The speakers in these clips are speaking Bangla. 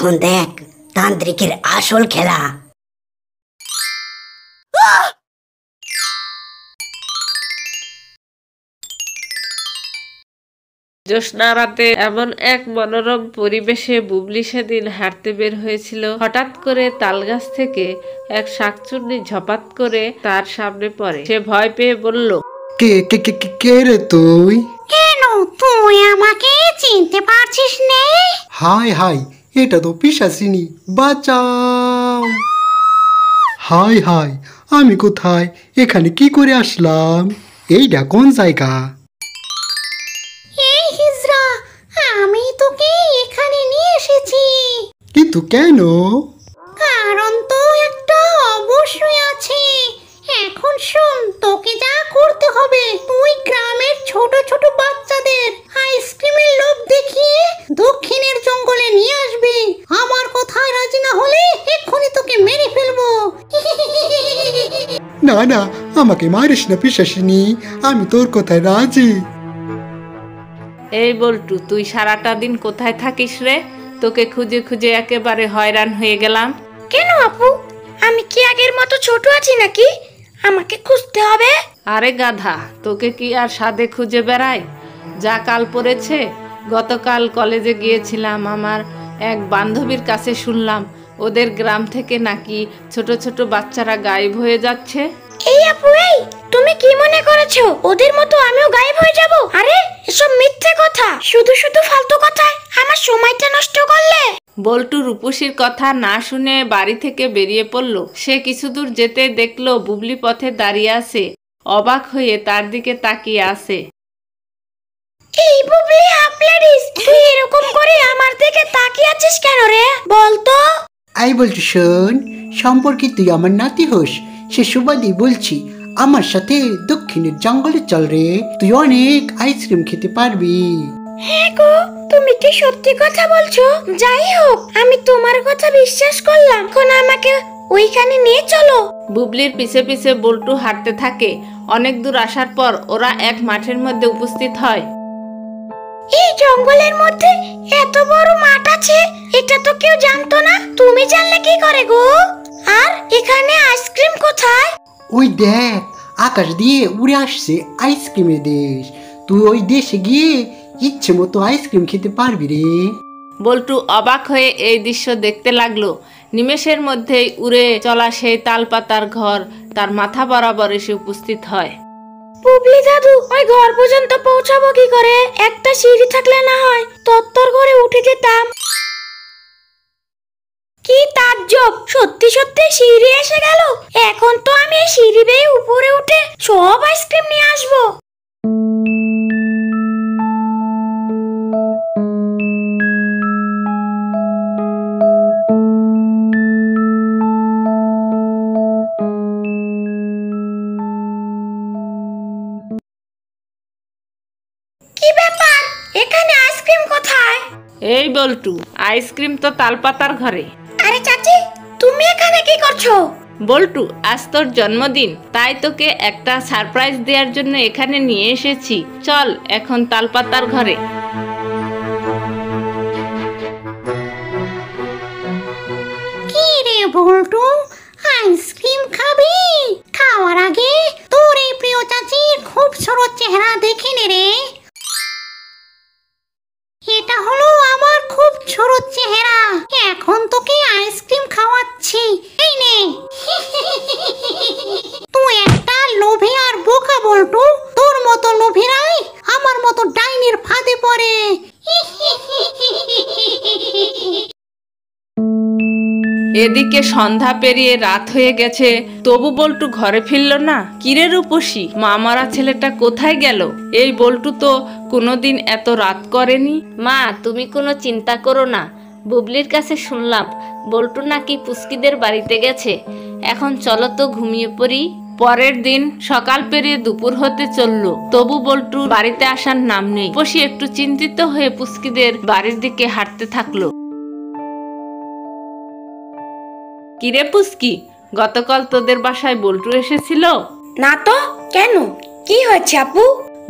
এখন দেখ তান্ত্রিকের আসল খেলা। জ্যোৎস্না রাতে এমন এক মনোরম পরিবেশে বুবলি সেদিন হাঁটতে বের হয়েছিল। হঠাৎ করে তালগাছ থেকে এক শাকচুন্নি ঝপাত করে তার সামনে পড়ে। সে ভয় পেয়ে বলল, কে কে কে কে কে রে তুই? কেন তুই আমাকে চিনতে পারছিস না? হাই হাই, এটা তো পিশাচিনী, বাঁচাও! হাই হাই, আমি কোথায়? এখানে কি করে আসলাম? এইটা কোন জায়গা? এই হিজরা, আমি তোকে এখানে নিয়ে এসেছি। কিন্তু কেন? কারণ তো একটা অবশ্যই আছে। এখন শোন, তোকে যা করতে হবে, তুই গ্রামের ছোট ছোট বাচ্চাদের আইসক্রিমের লোভ দেখিয়ে দক্ষিণের জঙ্গলে নিয়ে আসবি। আমার কথায় রাজি না হলে এক্ষুনি তোকে মেরে ফেলবো। না না, আমাকে মারিস না পিশাচিনী, আমি তোর কথায় রাজি। এই বল্টু, তুই সারাটা দিন কোথায় থাকিস রে? তোকে খুঁজে খুঁজে একেবারে হয়রান হয়ে গেলাম। কেন আপু, আমি কি আগের মতো ছোট আছি নাকি আমাকে খুঁজতে হবে? আরে গাধা, তোকে কি আর সাধে খুঁজে বেড়াই? যা কাল পড়েছে। গতকাল কলেজে গিয়েছিলাম, আমার এক বান্ধবীর কাছে শুনলাম ওদের গ্রাম থেকে নাকি ছোট ছোট বাচ্চারা গায়েব হয়ে যাচ্ছে। এই আপু, এই তুমি কি মনে করেছো ওদের মতো আমিও গায়েব হয়ে যাব? আরে এসব মিথ্যে কথা, শুধু শুধু ফালতু কথায় আমার সময়টা নষ্ট করলে। বল্টু রূপসীর কথা না শুনে বাড়ি থেকে বেরিয়ে পড়ল। সে কিছু দূর যেতে দেখলো বুবলি পথে দাঁড়িয়ে আছে, অবাক হয়ে তার দিকে তাকিয়ে আছে। এই বুবলি আপলেডিস, তুই এরকম করে আমার দিকে তাকিয়ে আছিস কেন রে? বলতো। আই বলছি, শোন, সম্পর্কে তুই আমার নাতি হোস, সে সুবাদই বলছি, আমার সাথে দক্ষিণের জঙ্গলে চল রে, তুই অনেক আইসক্রিম খেতে পারবি। হ্যাঁ গো, তুমি কি সত্যি কথা বলছো? যাই হোক, আমি তোমার কথা বিশ্বাস করলাম, এখন আমাকে ওইখানে নিয়ে চলো। বুবলির পিছে পিছে বল্টু হাঁটতে থাকে। অনেক দূর আসার পর ওরা এক মাঠের মধ্যে উপস্থিত হয়। এই জঙ্গলের মধ্যে এত বড় মাঠ আছে, এটা তো কেউ জানতো না। তুমি জানলে কি করে গো? আর এখানে আইসক্রিম কোথায়? ওই দেখ, আকাশ দিয়ে উড়ে আসছে আইসক্রিমের দেশ, তুই ওই দেশে গিয়ে ইচ্ছে মতো আইসক্রিম খেতে পারবি রে। বল্টু অবাক হয়ে এই দৃশ্য দেখতে লাগলো। নিমেষের মধ্যেই উড়ে চলা সেই তালপাতার ঘর তার মাথা বরাবর এসে উপস্থিত হয়। বুবলি দাদু, ওই ঘর পর্যন্ত পৌঁছাবো কি করে? একটা সিঁড়ি থাকলে না হয় তত্তর করে উঠে যেতাম। কি তাজ্জব, সত্যি সত্যি সিঁড়ি এসে গেল। এখন তো আমি এই সিঁড়ি বেয়ে উপরে উঠে সব আইসক্রিম নিয়ে আসবো। কি ব্যাপার, এখানে আইসক্রিম কোথায়? এই বল্টু, আইসক্রিম তো তালপাতার ঘরে। আরে চাচি, তুমি এখানে কি করছো? বল্টু, আজ তোর জন্মদিন, তাই তোকে একটা সারপ্রাইজ দেওয়ার জন্য এখানে নিয়ে এসেছি। চল এখন তালপাতার ঘরে। কি রে বল্টু, আইসক্রিম খাবি? খাওয়ার আগে তোর এই প্রিয় চাচির খুব সুন্দর চেহারা দেখে নে রে। এটা হলো আমার খুব ছোট চেহারা, এখন তোকে আইসক্রিম খাওয়াচ্ছি, এই নে। তুই একটা লোভী আর বোকা বল্টু, তোর মতো লোভীরাই আমার মতো ডাইনির ফাঁদে পড়ে। এদিকে সন্ধ্যা পেরিয়ে রাত হয়ে গেছে, তবু বল্টু ঘরে ফিরল না। কিরে রূপসী, মামারা ছেলেটা কোথায় গেল? এই বল্টু তো কোনোদিন এত রাত করেনি। মা, তুমি কোনো চিন্তা করো না। বুবলির কাছে শুনলাম বল্টু নাকি পুস্কিদের বাড়িতে গেছে। এখন চলো তো ঘুমিয়ে পড়ি। পরের দিন সকাল পেরিয়ে দুপুর হতে চললো, তবু বল্টু বাড়িতে আসার নাম নেই। রূপসী একটু চিন্তিত হয়ে পুস্কিদের বাড়ির দিকে হাঁটতে থাকলো। কিরে পুস্কি, গতকাল তোদের বাসায় বল্টু এসেছিল? না তো, কেন? কি হয়েছে আপু?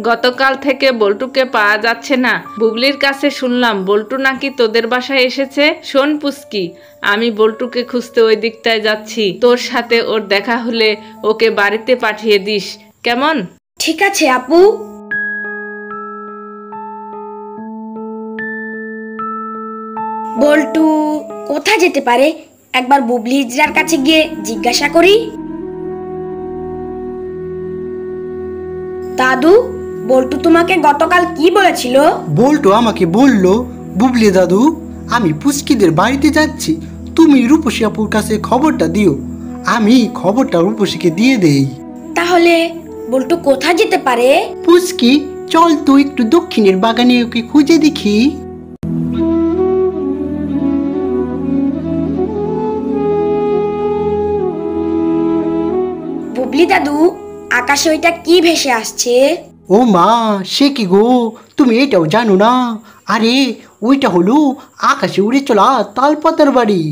গতকাল থেকে বল্টুকে পাওয়া যাচ্ছে না। বুবলির কাছে শুনলাম বল্টু নাকি তোদের বাসায় এসেছে। শোন পুচকি, আমি বল্টুকে খুঁজতে ওই দিকটায় যাচ্ছি। তোর সাথে ওর দেখা হলে ওকে বাড়িতে পাঠিয়ে দিস, কেমন? ঠিক আছে আপু। বল্টু কোথায় যেতে পারে? একবার বুবলি হিজড়ার কাছে গিয়ে জিজ্ঞাসা করি। দাদু, বল্টু তোমাকে গতকাল কি বলেছিল? বল্টু আমাকে বলল, বুবলি দাদু, আমি পুচকিদের বাড়িতে যাচ্ছি, তুমি রূপসী আপুর কাছে খবরটা দিও। আমি খবরটা রূপসীকে দিয়ে দেই। তাহলে বল্টু কোথায় যেতে পারে? পুচকি, চল তো একটু দক্ষিণের বাগানে ওকে খুঁজে দেখি। বুবলি দাদু, আকাশে ওইটা কি ভেসে আসছে? ও মা, সে কি গো, তুমি এটাও জানো না? আরে ওইটা হলো আকাশে উড়ে চলা তালপাতার বাড়ি।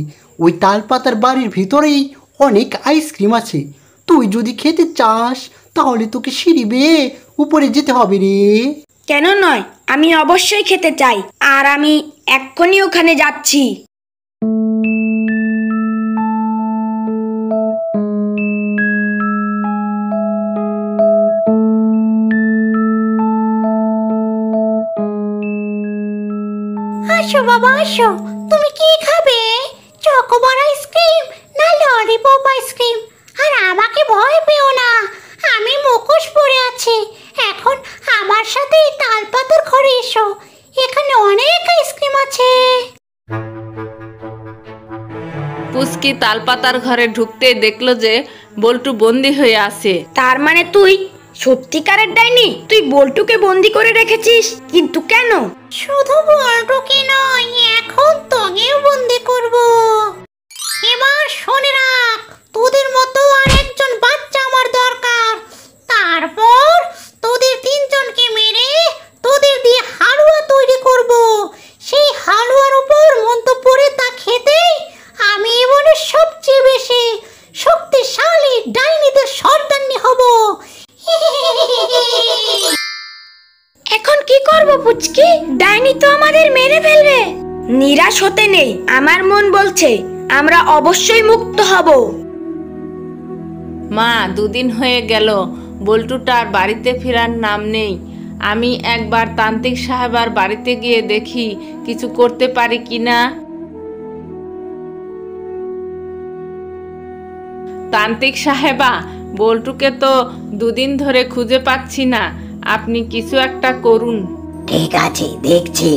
ওই তালপাতার বাড়ির ভিতরেই অনেক আইসক্রিম আছে। তুই যদি খেতে চাস তাহলে তোকে সিঁড়ি বেয়ে উপরে যেতে হবে রে। কেন নয়, আমি অবশ্যই খেতে চাই, আর আমি এক্ষুনি ওখানে যাচ্ছি। আসো বাবা আসো, তুমি কি খাবে? চকোবার আইসক্রিম না ললিপপ আইসক্রিম? আর আমাকে ভয় পেও না, আমি মুখোশ পরে আছি। এখন আমার সাথে এই তালপাতার ঘরে এসো, এখানে অনেক আইসক্রিম আছে। পুচকি তালপাতার ঘরে ঢুকতেই দেখলো যে বল্টু বন্দি হয়ে আছে। তার মানে তুই সত্যিকারের ডাইনি? তুই বল্টুকে বন্দি করে রেখেছিস, কিন্তু কেন? শুধু বল্টুকে নয়, এখন তোকেও বন্দি করব। এবার শুনে রাখ, তোদের মতো আর একজন বাচ্চা আমার দরকার। তারপর তোদের তিনজনকে মেরে তোদের দিয়ে হালুয়া তৈরি করব। সেই হালুয়ার উপর মন্ত্র পড়ে তা খেতেই আমি এমনের সবচেয়ে বেশি শক্তিশালী ডাইনিদের সর্দারনি হব। এখন কি করব পুচকি? ডাইনি তো আমাদের মেরে ফেলবে। নিরাশ হতে নেই, আমার মন বলছে আমরা অবশ্যই মুক্ত হব। মা, 2 দিন হয়ে গেল বল্টুটার বাড়িতে ফেরার নাম নেই। আমি একবার তান্ত্রিক সাহেবার বাড়িতে গিয়ে দেখি কিছু করতে পারি কিনা। তান্ত্রিক সাহেবা, বল্টুকে তো 2 দিন ধরে খুঁজে পাচ্ছি না, আপনি কিছু একটা করুন। ঠিক আছে, দেখছি।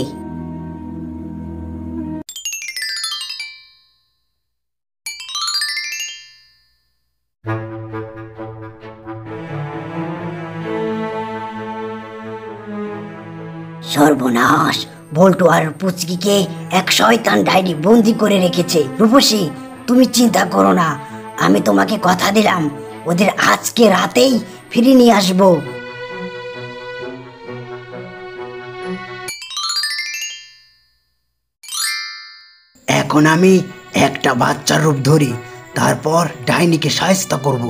সর্বনাশ, বল্টু আর পুচকিকে এক শয়তান ডাইনি বন্দি করে রেখেছে। রূপসী, তুমি চিন্তা করো না, আমি তোমাকে কথা দিলাম ওদের আজকে রাতেই ফিরে নিয়ে আসবো। এখন আমি একটা বাচ্চার রূপ ধরি, তারপর ডাইনিকে সাহায্য করব।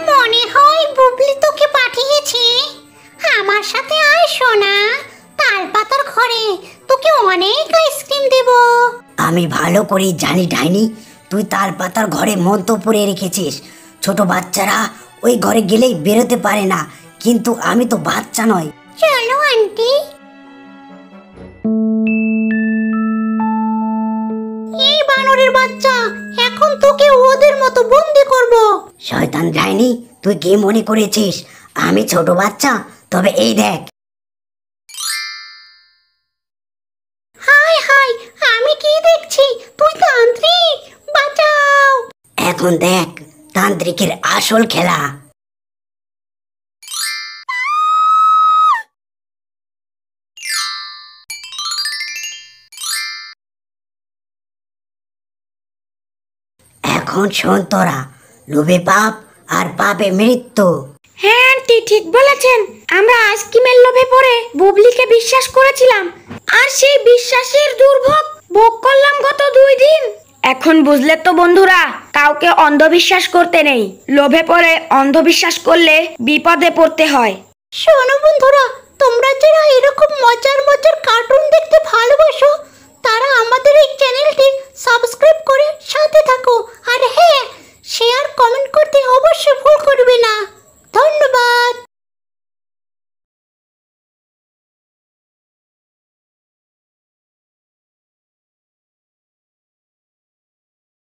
মনে হয় বুবলি তোকে পাঠিয়েছে। আমার সাথে আয় সোনা, তালপাতার ঘরে তোকে অনেক আইসক্রিম দেব। আমি ভালো করে জানি ডাইনি, তুই তালপাতার ঘরে মন্ত্র পড়ে রেখেছিস। ছোট বাচ্চারা ওই ঘরে গেলেই বেরোতে পারে না, কিন্তু আমি তো বাচ্চা নয়। চলো আন্টি। এই বানরের বাচ্চা, এখন তোকে ওদের মতো বন্দি করব। শয়তান ডাইনি, তুই কি মনে করেছিস আমি ছোট বাচ্চা? তবে এই দেখ। হায় হায়, আমি কি দেখছি? তুই তান্ত্রিক, বাঁচাও। এখন দেখ তান্ত্রিকের আসল খেলা। এখন শোন তোরা, লোভে পাপ আর পাপে মৃত্যু। হ্যাঁ আন্টি, ঠিক বলেছেন। আমরা আইসক্রিমের লোভে পড়ে বুবলিকে বিশ্বাস করেছিলাম, আর সেই বিশ্বাসের দুর্ভোগ ভোগ করলাম গত 2 দিন। এখন বুঝলে তো বন্ধুরা, কাউকে অন্ধবিশ্বাস করতে নেই। লোভে পড়ে অন্ধবিশ্বাস করলে বিপদে পড়তে হয়। শোনো বন্ধুরা, তোমরা যারা এরকম মজার মজার কার্টুন দেখতে ভালোবাসো তারা আমাদের এই চ্যানেলটি সাবস্ক্রাইব